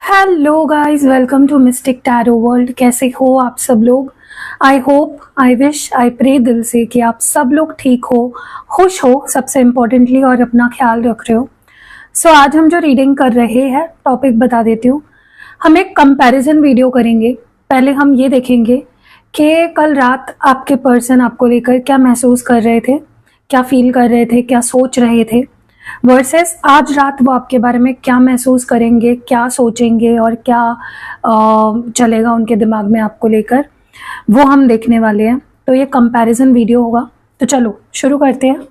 Hello guys, welcome to mystic tarot world. कैसे हो आप सब लोग? I hope, I wish, I pray दिल से कि आप सब लोग ठीक हो, खुश हो सबसे इम्पोर्टेंटली, और अपना ख्याल रख रहे हो। सो आज हम जो रीडिंग कर रहे हैं, टॉपिक बता देती हूँ। हम एक कंपैरिजन वीडियो करेंगे। पहले हम ये देखेंगे कि कल रात आपके पर्सन आपको लेकर क्या महसूस कर रहे थे, क्या फील कर रहे थे, क्या सोच रहे थे, वर्सेस आज रात वो आपके बारे में क्या महसूस करेंगे, क्या सोचेंगे और क्या चलेगा उनके दिमाग में आपको लेकर, वो हम देखने वाले हैं। तो ये कंपैरिजन वीडियो होगा। तो चलो शुरू करते हैं,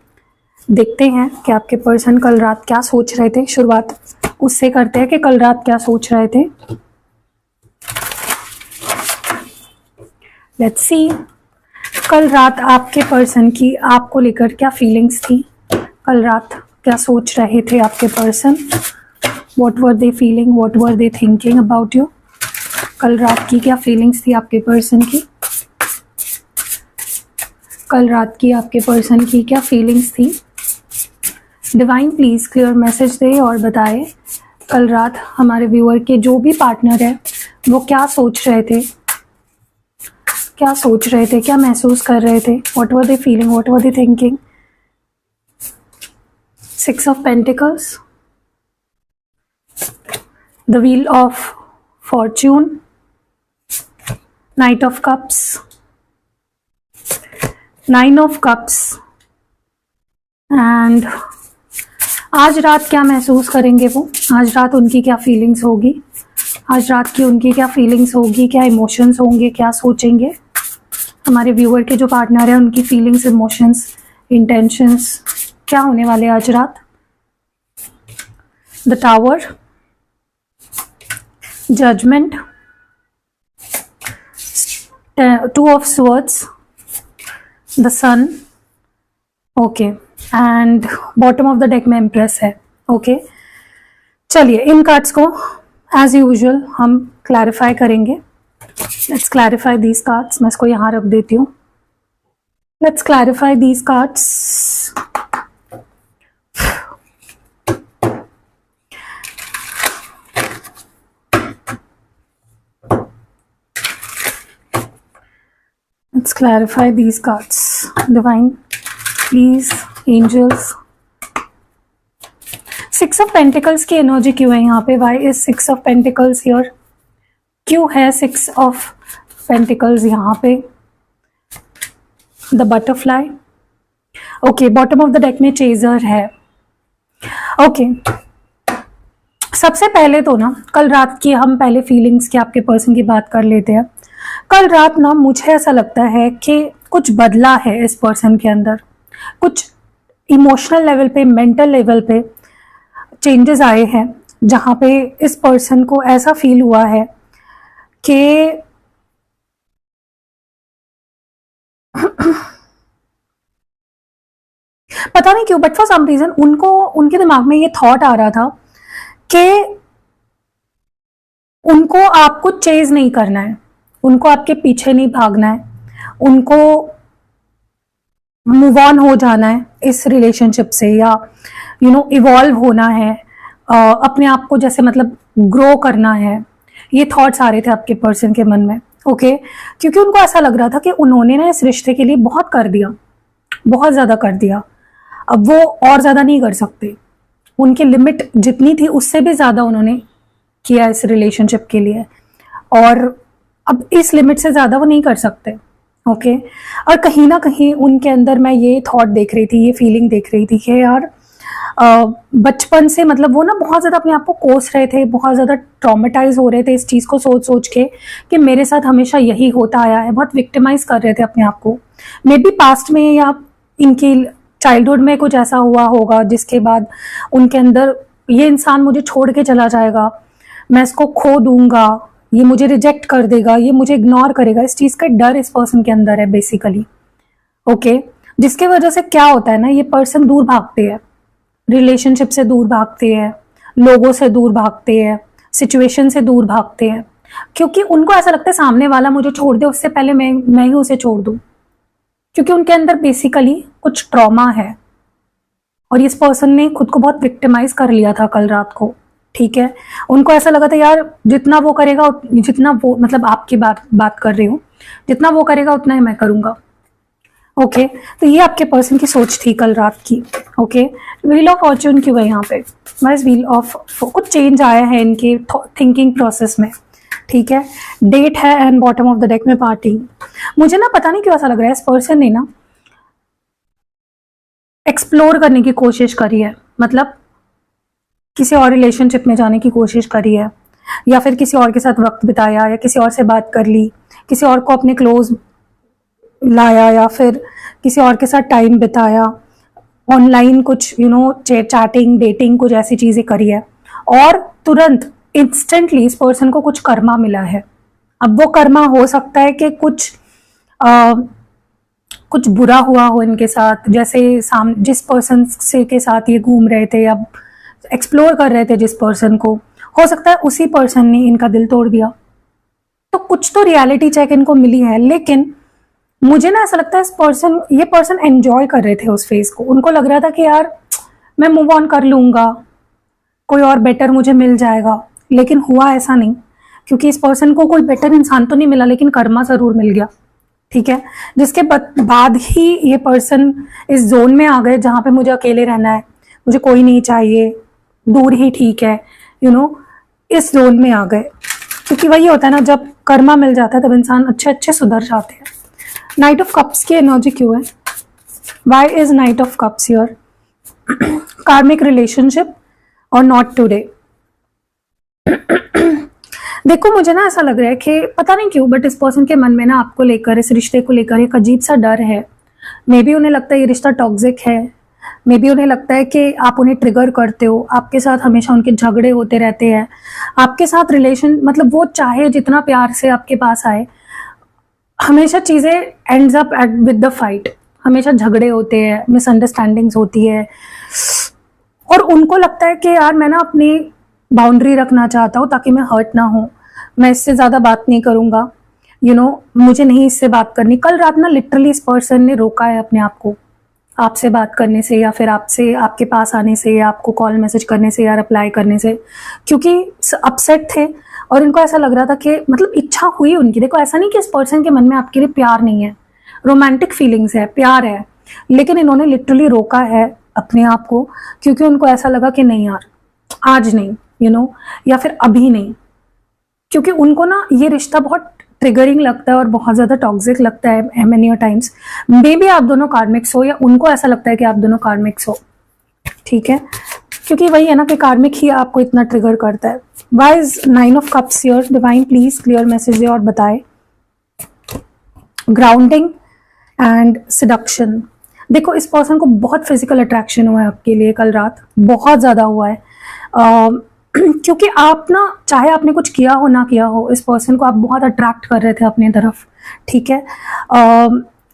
देखते हैं कि आपके पर्सन कल रात क्या सोच रहे थे। शुरुआत उससे करते हैं कि कल रात क्या सोच रहे थे। लेट्स सी, कल रात आपके पर्सन की आपको लेकर क्या फीलिंग्स थी, कल रात क्या सोच रहे थे आपके person, what were they feeling, what were they thinking about you. कल रात की क्या फीलिंग्स थी आपके पर्सन की, कल रात की आपके पर्सन की क्या फीलिंग्स थी। डिवाइन प्लीज क्लियर मैसेज दे और बताए कल रात हमारे व्यूअर के जो भी पार्टनर है वो क्या सोच रहे थे, क्या सोच रहे थे, क्या महसूस कर रहे थे, what were they feeling, what were they thinking. Six of Pentacles, the Wheel of Fortune, Knight of Cups, Nine of Cups, and आज रात क्या महसूस करेंगे वो, आज रात उनकी क्या फीलिंग्स होगी, आज रात की उनकी क्या फीलिंग्स होगी, क्या इमोशंस होंगे, क्या सोचेंगे। हमारे व्यूअर के जो पार्टनर है उनकी फीलिंग्स, इमोशंस, इंटेंशंस क्या होने वाले आज रात। The tower, judgment, two of swords, the sun, okay, and bottom of the deck में एम्प्रेस है। ओके, चलिए इन कार्ड्स को एज यूजुअल हम क्लैरिफाई करेंगे। Let's clarify these cards. मैं इसको यहाँ रख देती हूँ। Let's clarify these cards. Let's clarify these cards. Divine, please, angels. Six of Pentacles की एनर्जी क्यों है यहाँ पे? Why is Six of Pentacles here? क्यों है Six of Pentacles यहाँ पे? The Butterfly. Okay, bottom of the deck में Chaser है। Okay, सबसे पहले तो ना कल रात की हम पहले फीलिंग्स की, आपके पर्सन की बात कर लेते हैं। कल रात ना मुझे ऐसा लगता है कि कुछ बदला है इस पर्सन के अंदर, कुछ इमोशनल लेवल पे, मेंटल लेवल पे चेंजेस आए हैं, जहाँ पे इस पर्सन को ऐसा फील हुआ है कि पता नहीं क्यों, बट फॉर सम रीजन उनको, उनके दिमाग में ये थॉट आ रहा था कि उनको आपको चेज नहीं करना है, उनको आपके पीछे नहीं भागना है, उनको मूव ऑन हो जाना है इस रिलेशनशिप से, या इवॉल्व होना है, अपने आप को जैसे मतलब ग्रो करना है। ये थॉट्स आ रहे थे आपके पर्सन के मन में। ओके, क्योंकि उनको ऐसा लग रहा था कि उन्होंने ना इस रिश्ते के लिए बहुत कर दिया, बहुत ज़्यादा कर दिया, अब वो और ज़्यादा नहीं कर सकते। उनकी लिमिट जितनी थी उससे भी ज़्यादा उन्होंने किया इस रिलेशनशिप के लिए, और अब इस लिमिट से ज़्यादा वो नहीं कर सकते। ओके, और कहीं ना कहीं उनके अंदर मैं ये थॉट देख रही थी, ये फीलिंग देख रही थी कि यार बचपन से मतलब वो ना बहुत ज़्यादा अपने आप को कोस रहे थे, बहुत ज़्यादा ट्रॉमेटाइज हो रहे थे इस चीज़ को सोच सोच के कि मेरे साथ हमेशा यही होता आया है। बहुत विक्टिमाइज कर रहे थे अपने आप को। मे बी पास्ट में या इनकी चाइल्डहुड में कुछ ऐसा हुआ होगा जिसके बाद उनके अंदर ये इंसान मुझे छोड़ के चला जाएगा, मैं इसको खो दूंगा, ये मुझे रिजेक्ट कर देगा, ये मुझे इग्नोर करेगा, इस चीज़ का डर इस पर्सन के अंदर है बेसिकली। ओके, जिसके वजह से क्या होता है ना, ये पर्सन दूर भागते हैं, रिलेशनशिप से दूर भागते हैं, लोगों से दूर भागते हैं, सिचुएशन से दूर भागते हैं, क्योंकि उनको ऐसा लगता है सामने वाला मुझे छोड़ दे उससे पहले मैं ही उसे छोड़ दूं, क्योंकि उनके अंदर बेसिकली कुछ ट्रॉमा है और इस पर्सन ने खुद को बहुत विक्टिमाइज कर लिया था कल रात को। ठीक है, उनको ऐसा लगा था यार जितना वो करेगा, जितना वो मतलब आपकी बात कर रही हूँ, जितना वो करेगा उतना ही मैं करूंगा। ओके, तो ये आपके पर्सन की सोच थी कल रात की। ओके, व्हील ऑफ फॉर्च्यून क्यों है यहाँ पे? बस व्हील ऑफ, कुछ चेंज आया है इनके थिंकिंग प्रोसेस में, ठीक है। डेट है and bottom of the deck में पार्टी। मुझे ना पता नहीं क्यों ऐसा लग रहा है इस पर्सन ने ना एक्सप्लोर करने की कोशिश करी है, मतलब किसी और रिलेशनशिप में जाने की कोशिश करी है, या फिर किसी और के साथ वक्त बिताया, या किसी और से बात कर ली, किसी और को अपने क्लोज लाया, या फिर किसी और के साथ टाइम बिताया, ऑनलाइन कुछ चैटिंग, डेटिंग, कुछ ऐसी चीजें करी है, और तुरंत इंस्टेंटली इस पर्सन को कुछ कर्मा मिला है। अब वो कर्मा हो सकता है कि कुछ बुरा हुआ हो इनके साथ, जैसे जिस पर्सन से के साथ ये घूम रहे थे या एक्सप्लोर कर रहे थे जिस पर्सन को, हो सकता है उसी पर्सन ने इनका दिल तोड़ दिया। तो कुछ तो रियलिटी चेक इनको मिली है, लेकिन मुझे ना ऐसा लगता है ये पर्सन एंजॉय कर रहे थे उस फेज को। उनको लग रहा था कि यार मैं मूव ऑन कर लूंगा, कोई और बेटर मुझे मिल जाएगा, लेकिन हुआ ऐसा नहीं, क्योंकि इस पर्सन को कोई बेटर इंसान तो नहीं मिला, लेकिन कर्मा जरूर मिल गया, ठीक है। जिसके बाद ही ये पर्सन इस जोन में आ गए जहां पे मुझे अकेले रहना है, मुझे कोई नहीं चाहिए, दूर ही ठीक है, इस जोन में आ गए। क्योंकि वही होता है ना, जब कर्मा मिल जाता है तब इंसान अच्छे अच्छे सुधर जाते हैं। नाइट ऑफ कप्स की एनर्जी क्यों है? Why is knight of cups here? Karmic relationship और नॉट टुडे। देखो, मुझे ना ऐसा लग रहा है कि पता नहीं क्यों, बट इस पर्सन के मन में ना आपको लेकर, इस रिश्ते को लेकर एक अजीब सा डर है। मे बी उन्हें लगता है ये रिश्ता टॉक्सिक है, मे बी उन्हें लगता है कि आप उन्हें ट्रिगर करते हो, आपके साथ हमेशा उनके झगड़े होते रहते हैं, आपके साथ रिलेशन, मतलब वो चाहे जितना प्यार से आपके पास आए, हमेशा चीज़ें ends up with the fight, हमेशा झगड़े होते हैं, मिसअंडरस्टैंडिंग्स होती है, और उनको लगता है कि यार मैं ना अपनी बाउंड्री रखना चाहता हूँ ताकि मैं हर्ट ना हो, मैं इससे ज़्यादा बात नहीं करूँगा, मुझे नहीं इससे बात करनी। कल रात ना लिटरली इस पर्सन ने रोका है अपने आप को आपसे बात करने से, या फिर आपसे आपके पास आने से, या आपको कॉल मैसेज करने से, या रिप्लाई करने से, क्योंकि अपसेट थे और इनको ऐसा लग रहा था कि मतलब इच्छा हुई उनकी। देखो, ऐसा नहीं कि इस पर्सन के मन में आपके लिए प्यार नहीं है, रोमांटिक फीलिंग्स है, प्यार है, लेकिन इन्होंने लिटरली रोका है अपने आप को, क्योंकि उनको ऐसा लगा कि नहीं यार आज नहीं, या फिर अभी नहीं, क्योंकि उनको ना ये रिश्ता बहुत ट्रिगरिंग लगता है और बहुत ज़्यादा टॉक्सिक लगता है मेनी टाइम्स। मे बी आप दोनों कार्मिक्स हो, या उनको ऐसा लगता है कि आप दोनों कार्मिक्स हो, ठीक है, क्योंकि वही है ना कि कार्मिक ही आपको इतना ट्रिगर करता है। Why is 9 of cups here? Divine please clear message दे और बताए। Grounding and seduction. देखो, इस पर्सन को बहुत फिजिकल अट्रैक्शन हुआ है आपके लिए कल रात, बहुत ज़्यादा हुआ है, क्योंकि आप ना, चाहे आपने कुछ किया हो ना किया हो, इस पर्सन को आप बहुत अट्रैक्ट कर रहे थे अपनी तरफ, ठीक है।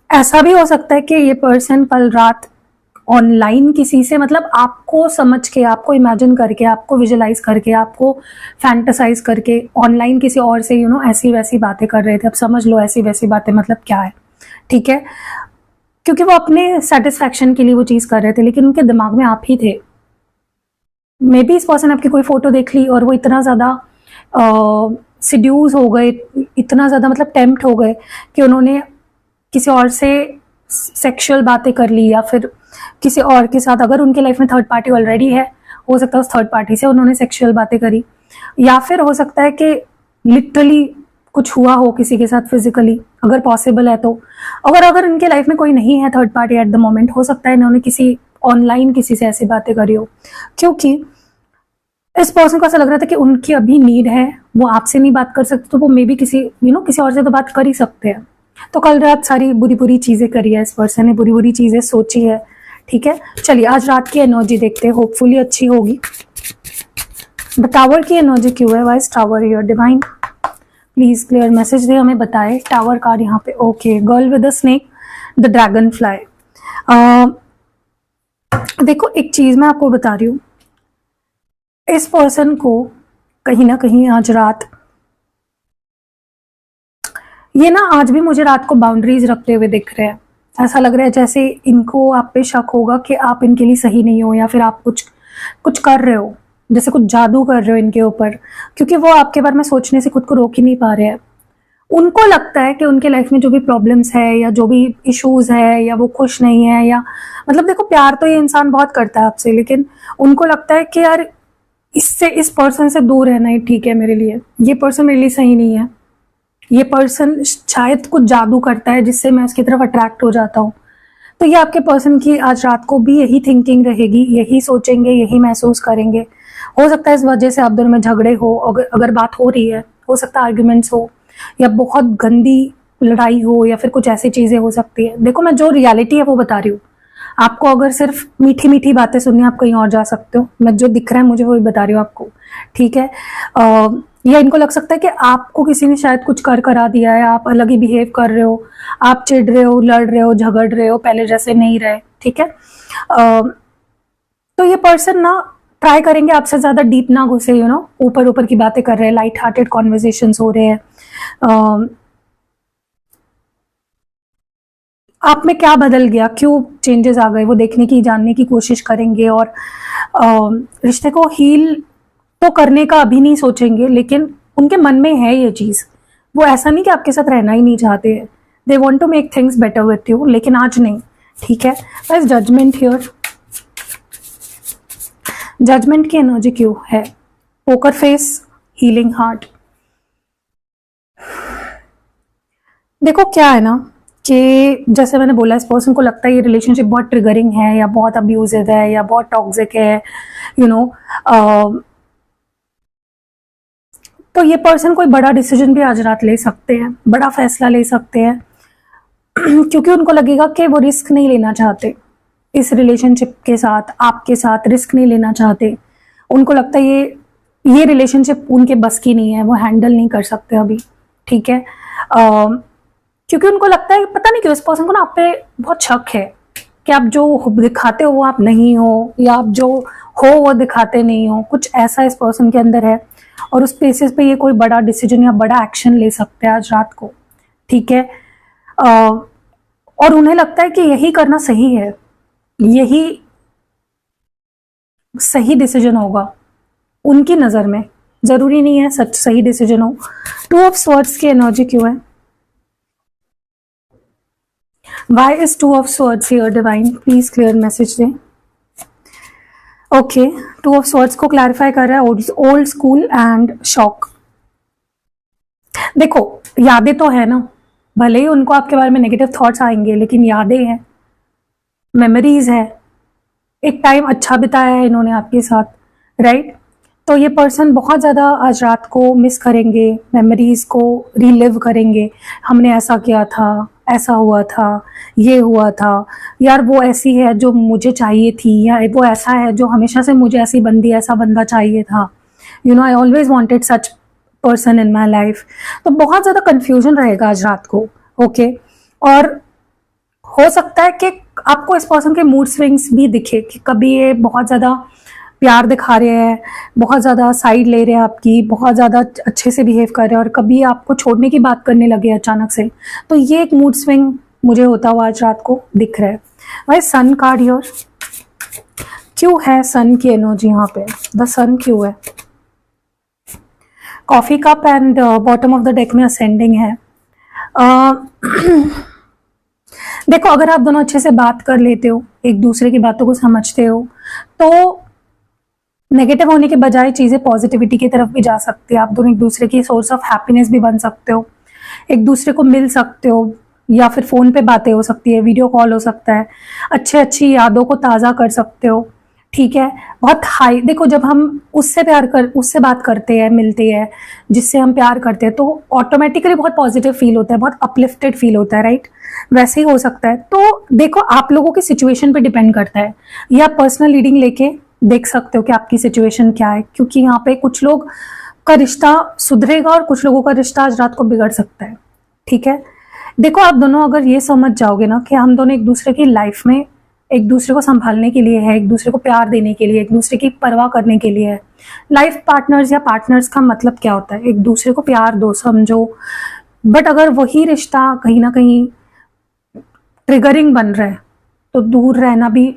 ऐसा भी हो सकता है कि ये पर्सन कल रात ऑनलाइन किसी से, मतलब आपको समझ के, आपको इमेजिन करके, आपको विजुलाइज करके, आपको फैंटेसाइज करके ऑनलाइन किसी और से ऐसी वैसी बातें कर रहे थे। अब समझ लो ऐसी वैसी बातें मतलब क्या है, ठीक है, क्योंकि वो अपने सेटिस्फैक्शन के लिए वो चीज़ कर रहे थे, लेकिन उनके दिमाग में आप ही थे। मे बी इस पर्सन आपकी कोई फोटो देख ली और वो इतना ज़्यादा सिड्यूस हो गए, इतना ज़्यादा मतलब टेम्प्ट हो गए कि उन्होंने किसी और से सेक्सुअल बातें कर ली, या फिर किसी और के साथ, अगर उनके लाइफ में थर्ड पार्टी ऑलरेडी है, हो सकता है उस थर्ड पार्टी से उन्होंने सेक्सुअल बातें करी, या फिर हो सकता है कि लिटरली कुछ हुआ हो किसी के साथ फिजिकली, अगर पॉसिबल है तो। अगर इनके लाइफ में कोई नहीं है third party at the moment, हो सकता है इन्होंने किसी ऑनलाइन किसी से ऐसी बातें करी हो, क्योंकि इस पर्सन को ऐसा लग रहा था कि उनकी अभी नीड है, वो आपसे नहीं बात कर सकते, तो वो मे बी किसी किसी और से तो बात कर ही सकते हैं। तो कल रात सारी बुरी बुरी चीज़ें करी है इस पर्सन ने, बुरी बुरी चीज़ें सोची है, ठीक है। चलिए आज रात की एनर्जी देखते हैं, होपफुली अच्छी होगी। द टावर की एनर्जी क्यों है? Why is tower your divine please clear message दे, हमें बताए। टावर कार्ड यहाँ पे, okay, girl with the snake, the dragonfly. देखो, एक चीज मैं आपको बता रही हूँ, इस पर्सन को कहीं ना कहीं आज रात, ये ना आज भी मुझे रात को बाउंड्रीज रखते हुए दिख रहे हैं। ऐसा लग रहा है जैसे इनको आप पे शक होगा कि आप इनके लिए सही नहीं हो, या फिर आप कुछ कर रहे हो, जैसे कुछ जादू कर रहे हो इनके ऊपर, क्योंकि वो आपके बारे में सोचने से खुद को रोक ही नहीं पा रहे हैं। उनको लगता है कि उनके लाइफ में जो भी प्रॉब्लम्स है या जो भी इश्यूज है या वो खुश नहीं है, या मतलब देखो प्यार तो ये इंसान बहुत करता है आपसे, लेकिन उनको लगता है कि यार इससे, इस पर्सन से दूर रहना ही ठीक है मेरे लिए, ये पर्सन मेरे लिए सही नहीं है, ये पर्सन शायद कुछ जादू करता है जिससे मैं उसकी तरफ अट्रैक्ट हो जाता हूँ। तो ये आपके पर्सन की आज रात को भी यही थिंकिंग रहेगी, यही सोचेंगे, यही महसूस करेंगे। हो सकता है इस वजह से आप दोनों में झगड़े हो, अगर बात हो रही है, हो सकता है आर्ग्यूमेंट्स हो, या बहुत गंदी लड़ाई हो, या फिर कुछ ऐसी चीजें हो सकती है। देखो मैं जो रियलिटी है वो बता रही हूँ आपको। अगर सिर्फ मीठी मीठी बातें सुननी, आप कहीं और जा सकते हो। मैं जो दिख रहा है मुझे वही बता रही हूँ आपको, ठीक है। या इनको लग सकता है कि आपको किसी ने शायद कुछ करा दिया है, आप अलग ही बिहेव कर रहे हो, आप चिढ़ रहे हो, लड़ रहे हो, झगड़ रहे हो, पहले जैसे नहीं रहे, ठीक है। तो ये पर्सन ना ट्राई करेंगे आपसे ज्यादा डीप ना घुसे, यू नो, ऊपर ऊपर की बातें कर रहे हैं, लाइट हार्टेड कॉन्वर्जेशंस हो रहे हैं। आप में क्या बदल गया, क्यों चेंजेस आ गए, वो देखने की, जानने की कोशिश करेंगे। और रिश्ते को हील तो करने का अभी नहीं सोचेंगे, लेकिन उनके मन में है ये चीज। वो ऐसा नहीं कि आपके साथ रहना ही नहीं चाहते हैं, they want to make things better with you, लेकिन आज नहीं, ठीक है। बस जजमेंट हियर, जजमेंट की एनर्जी क्यों है, पोकर फेस, हीलिंग हार्ट। देखो क्या है ना कि जैसे मैंने बोला, इस पर्सन को लगता है ये रिलेशनशिप बहुत ट्रिगरिंग है, या बहुत अब्यूजिव है, या बहुत टॉक्सिक है, यू नो। तो ये पर्सन कोई बड़ा डिसीजन भी आज रात ले सकते हैं, बड़ा फैसला ले सकते हैं, क्योंकि उनको लगेगा कि वो रिस्क नहीं लेना चाहते इस रिलेशनशिप के साथ, आपके साथ रिस्क नहीं लेना चाहते। उनको लगता है ये रिलेशनशिप उनके बस की नहीं है, वो हैंडल नहीं कर सकते अभी, ठीक है। क्योंकि उनको लगता है, पता नहीं क्यों इस पर्सन को ना आप पे बहुत शक है कि आप जो दिखाते हो वो आप नहीं हो, या आप जो हो वो दिखाते नहीं हो, कुछ ऐसा इस पर्सन के अंदर है। और उस बेसिस पे ये कोई बड़ा डिसीजन या बड़ा एक्शन ले सकते हैं आज रात को, ठीक है। और उन्हें लगता है कि यही करना सही है, यही सही डिसीजन होगा उनकी नजर में। जरूरी नहीं है सच सही डिसीजन हो। टू ऑफ स्वॉर्ड्स की एनर्जी क्यों है, why is two of swords here divine, please clear message दें। ओके, टू ऑफ स्वॉर्ड्स को क्लैरिफाई कर रहा है ओल्ड स्कूल एंड शॉक। देखो यादें तो है ना, भले ही उनको आपके बारे में नेगेटिव थॉट्स आएंगे, लेकिन यादें हैं, मेमोरीज है, एक टाइम अच्छा बिताया है इन्होंने आपके साथ, राइट। तो ये पर्सन बहुत ज़्यादा आज रात को मिस करेंगे, मेमोरीज को रीलिव करेंगे। हमने ऐसा किया था, ऐसा हुआ था, ये हुआ था, यार वो ऐसी है जो मुझे चाहिए थी, या वो ऐसा है जो हमेशा से मुझे ऐसी बंदी, ऐसा बंदा चाहिए था, you know, I always wanted such person in my life. तो बहुत ज़्यादा कंफ्यूजन रहेगा आज रात को, ओके। और हो सकता है कि आपको इस पर्सन के मूड स्विंग्स भी दिखे, कि कभी ये बहुत ज़्यादा प्यार दिखा रहे हैं, बहुत ज़्यादा साइड ले रहे हैं आपकी, बहुत ज़्यादा अच्छे से बिहेव कर रहे हैं, और कभी आपको छोड़ने की बात करने लगे अचानक से। तो ये एक मूड स्विंग मुझे होता हुआ आज रात को दिख रहा है। भाई सन कार्ड हियर, क्यों है सन की एनर्जी यहाँ पे, द सन क्यों है। Coffee cup and bottom of the deck में असेंडिंग है। देखो अगर आप दोनों अच्छे से बात कर लेते हो, एक दूसरे की बातों को समझते हो, तो नेगेटिव होने के बजाय चीजें पॉजिटिविटी की तरफ भी जा सकती है। आप दोनों एक दूसरे की सोर्स ऑफ हैप्पीनेस भी बन सकते हो, एक दूसरे को मिल सकते हो, या फिर फोन पे बातें हो सकती है, वीडियो कॉल हो सकता है, अच्छी यादों को ताज़ा कर सकते हो, ठीक है। बहुत हाई, देखो जब हम उससे बात करते हैं, मिलते हैं, जिससे हम प्यार करते हैं, तो ऑटोमेटिकली बहुत पॉजिटिव फील होता है, बहुत अपलिफ्टेड फील होता है, राइट। वैसे ही हो सकता है। तो देखो आप लोगों की सिचुएशन पे डिपेंड करता है, या पर्सनल रीडिंग लेके देख सकते हो कि आपकी सिचुएशन क्या है, क्योंकि यहाँ पे कुछ लोग का रिश्ता सुधरेगा और कुछ लोगों का रिश्ता आज रात को बिगड़ सकता है, ठीक है। देखो आप दोनों अगर ये समझ जाओगे ना कि हम दोनों एक दूसरे की लाइफ में एक दूसरे को संभालने के लिए है, एक दूसरे को प्यार देने के लिए, एक दूसरे की परवाह करने के लिए है। लाइफ पार्टनर्स या पार्टनर्स का मतलब क्या होता है, एक दूसरे को प्यार दो, समझो। बट अगर वही रिश्ता कहीं ना कहीं ट्रिगरिंग बन रहा है, तो दूर रहना भी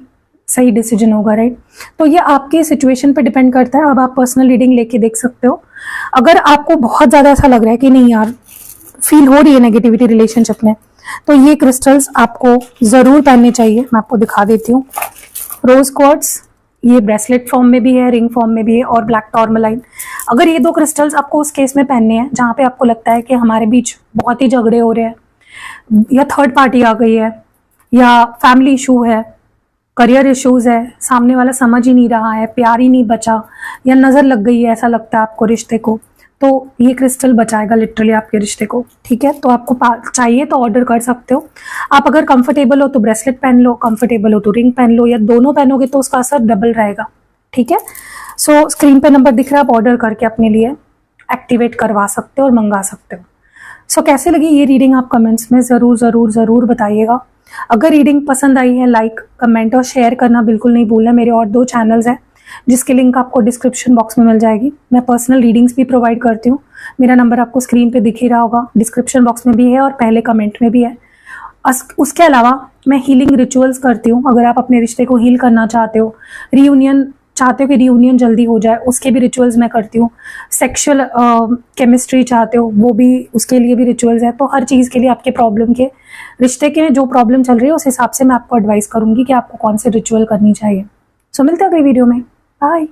सही डिसीजन होगा, राइट। तो ये आपके सिचुएशन पे डिपेंड करता है। अब आप पर्सनल रीडिंग लेके देख सकते हो। अगर आपको बहुत ज़्यादा ऐसा लग रहा है कि नहीं यार, फील हो रही है नेगेटिविटी रिलेशनशिप में, तो ये क्रिस्टल्स आपको ज़रूर पहनने चाहिए। मैं आपको दिखा देती हूँ। रोज क्वार्ट्स, ये ब्रेसलेट फॉर्म में भी है, रिंग फॉर्म में भी है, और ब्लैक टॉर्मलाइन। अगर ये 2 क्रिस्टल्स आपको उस केस में पहनने हैं जहाँ पे आपको लगता है कि हमारे बीच बहुत ही झगड़े हो रहे हैं, या थर्ड पार्टी आ गई है, या फैमिली इशू है, करियर इश्यूज है, सामने वाला समझ ही नहीं रहा है, प्यार ही नहीं बचा, या नज़र लग गई है ऐसा लगता है आपको रिश्ते को, तो ये क्रिस्टल बचाएगा लिटरली आपके रिश्ते को। ठीक है, तो आपको चाहिए तो ऑर्डर कर सकते हो आप। अगर कंफर्टेबल हो तो ब्रेसलेट पहन लो, कंफर्टेबल हो तो रिंग पहन लो, या दोनों पहनोगे तो उसका असर डबल रहेगा। ठीक है, सो स्क्रीन पे नंबर दिख रहा है, आप ऑर्डर करके अपने लिए एक्टिवेट करवा सकते हो और मंगा सकते हो। सो कैसे लगी ये रीडिंग आप कमेंट्स में ज़रूर ज़रूर ज़रूर बताइएगा। अगर रीडिंग पसंद आई है, लाइक, कमेंट और शेयर करना बिल्कुल नहीं भूलना। मेरे और 2 चैनल्स हैं जिसके लिंक आपको डिस्क्रिप्शन बॉक्स में मिल जाएगी। मैं पर्सनल रीडिंग्स भी प्रोवाइड करती हूँ। मेरा नंबर आपको स्क्रीन पे दिख ही रहा होगा, डिस्क्रिप्शन बॉक्स में भी है और पहले कमेंट में भी है। उसके अलावा मैं हीलिंग रिचुअल्स करती हूँ। अगर आप अपने रिश्ते को हील करना चाहते हो, रीयूनियन चाहते हो कि रीयूनियन जल्दी हो जाए, उसके भी रिचुअल्स मैं करती हूँ। सेक्सुअल केमिस्ट्री चाहते हो, वो भी, उसके लिए भी रिचुअल्स है। तो हर चीज़ के लिए, आपके प्रॉब्लम के, रिश्ते के जो प्रॉब्लम चल रही है उस हिसाब से मैं आपको एडवाइस करूँगी कि आपको कौन से रिचुअल करनी चाहिए। सो मिलते हैं अगली वीडियो में। बाय।